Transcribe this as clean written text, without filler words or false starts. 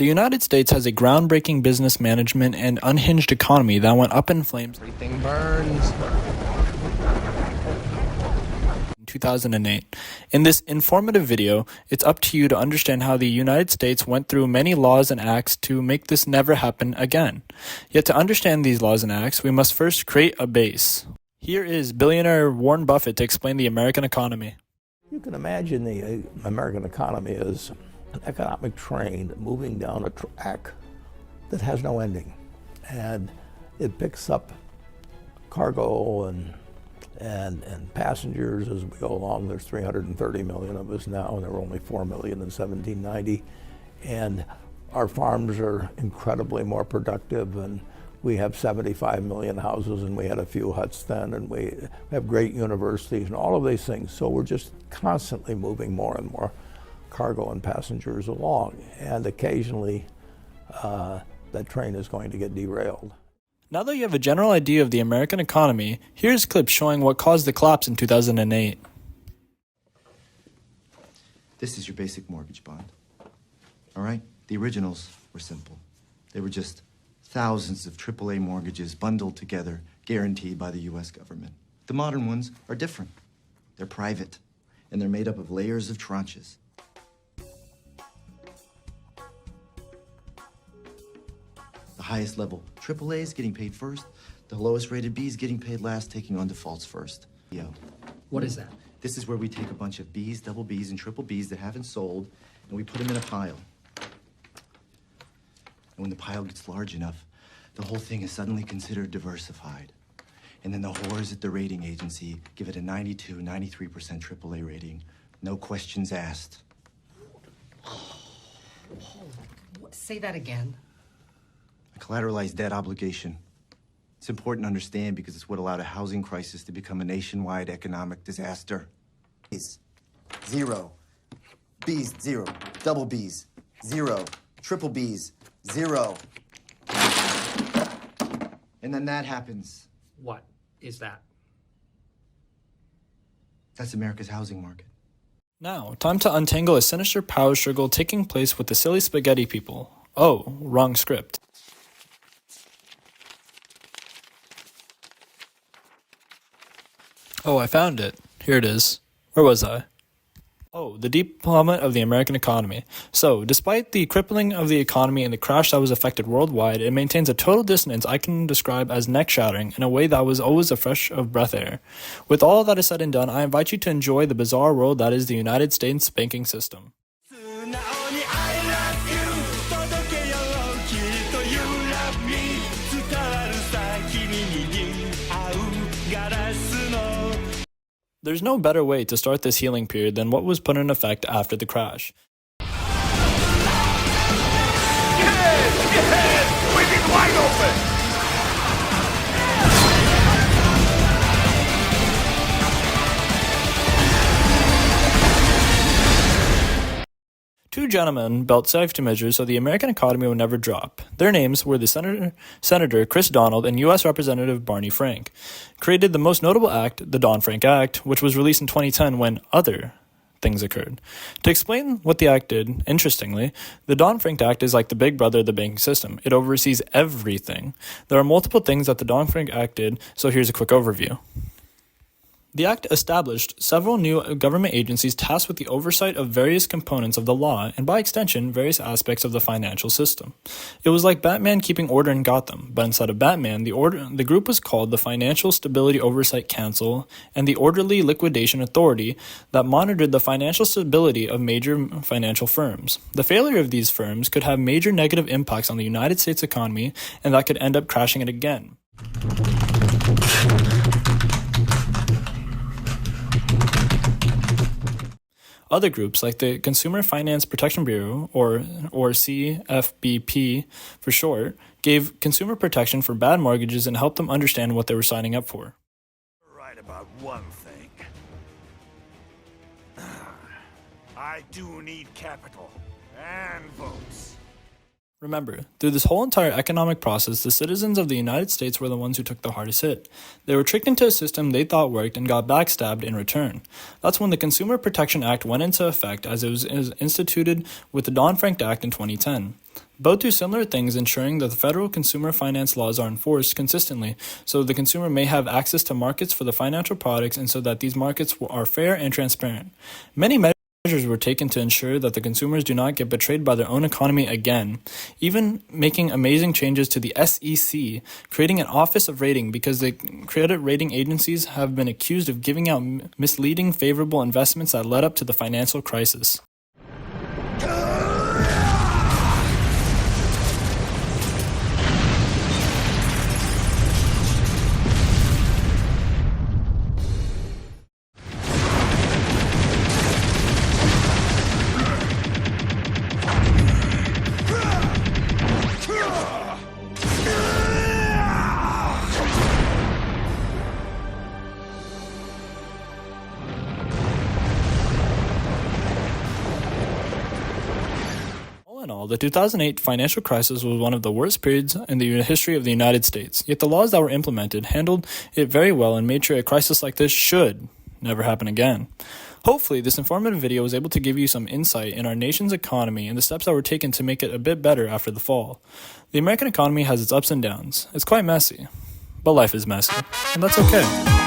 The United States has a groundbreaking business management and unhinged economy that went up in flames Everything burns. in 2008. In this informative video, it's up to you to understand how the United States went through many laws and acts to make this never happen again. Yet to understand these laws and acts, we must first create a base. Here is billionaire Warren Buffett to explain the American economy. You can imagine the American economy as an economic train moving down a track that has no ending. And it picks up cargo and passengers as we go along. There's 330 million of us now, and there were only 4 million in 1790. And our farms are incredibly more productive, and we have 75 million houses, and we had a few huts then, and we have great universities and all of these things. So we're just constantly moving more and more cargo and passengers along, and occasionally that train is going to get derailed. Now that you have a general idea of the American economy, here's clips showing what caused the collapse in 2008. This is your basic mortgage bond. All right? The originals were simple. They were just thousands of AAA mortgages bundled together, guaranteed by the U.S. government. The modern ones are different. They're private, and they're made up of layers of tranches. The highest level AAAs getting paid first, the lowest rated Bs getting paid last, taking on defaults first. What is that? This is where we take a bunch of Bs, double Bs, and triple Bs that haven't sold, and we put them in a pile. And when the pile gets large enough, the whole thing is suddenly considered diversified. And then the whores at the rating agency give it a 92, 93% AAA rating. No questions asked. Say that again. A collateralized debt obligation. It's important to understand because it's what allowed a housing crisis to become a nationwide economic disaster. B's, 0. B's, 0. Double B's, 0. Triple B's, 0. And then that happens. What is that? That's America's housing market. Now, time to untangle a sinister power struggle taking place with the silly spaghetti people. Oh, wrong script. Oh, I found it. Here it is. Where was I? Oh, the deep plummet of the American economy. So, despite the crippling of the economy and the crash that was affected worldwide, it maintains a total dissonance I can describe as neck-shattering in a way that was always a fresh of breath air. With all that is said and done, I invite you to enjoy the bizarre world that is the United States banking system. There's no better way to start this healing period than what was put in effect after the crash. Get ahead! Wicked wide open! Two gentlemen built safety measures so the American economy would never drop. Their names were the Senator Chris Donald and U.S. Representative Barney Frank. Created the most notable act, the Dodd-Frank Act, which was released in 2010 when other things occurred. To explain what the act did, interestingly, the Dodd-Frank Act is like the big brother of the banking system. It oversees everything. There are multiple things that the Dodd-Frank Act did, so here's a quick overview. The act established several new government agencies tasked with the oversight of various components of the law and, by extension, various aspects of the financial system. It was like Batman keeping order in Gotham, but instead of Batman, the group was called the Financial Stability Oversight Council and the Orderly Liquidation Authority that monitored the financial stability of major financial firms. The failure of these firms could have major negative impacts on the United States economy, and that could end up crashing it again. Other groups, like the Consumer Finance Protection Bureau, or CFPB for short, gave consumer protection for bad mortgages and helped them understand what they were signing up for. Right about one thing. I do need capital and votes. Remember, through this whole entire economic process, the citizens of the United States were the ones who took the hardest hit. They were tricked into a system they thought worked and got backstabbed in return. That's when the Consumer Protection Act went into effect, as it was instituted with the Dodd-Frank Act in 2010. Both do similar things, ensuring that the federal consumer finance laws are enforced consistently so the consumer may have access to markets for the financial products and so that these markets are fair and transparent. Many measures were taken to ensure that the consumers do not get betrayed by their own economy again, even making amazing changes to the SEC, creating an office of rating because the credit rating agencies have been accused of giving out misleading favorable investments that led up to the financial crisis. In all, the 2008 financial crisis was one of the worst periods in the history of the United States, yet the laws that were implemented handled it very well and made sure a crisis like this should never happen again. Hopefully, this informative video was able to give you some insight in our nation's economy and the steps that were taken to make it a bit better after the fall. The American economy has its ups and downs. It's quite messy, but life is messy, and that's okay.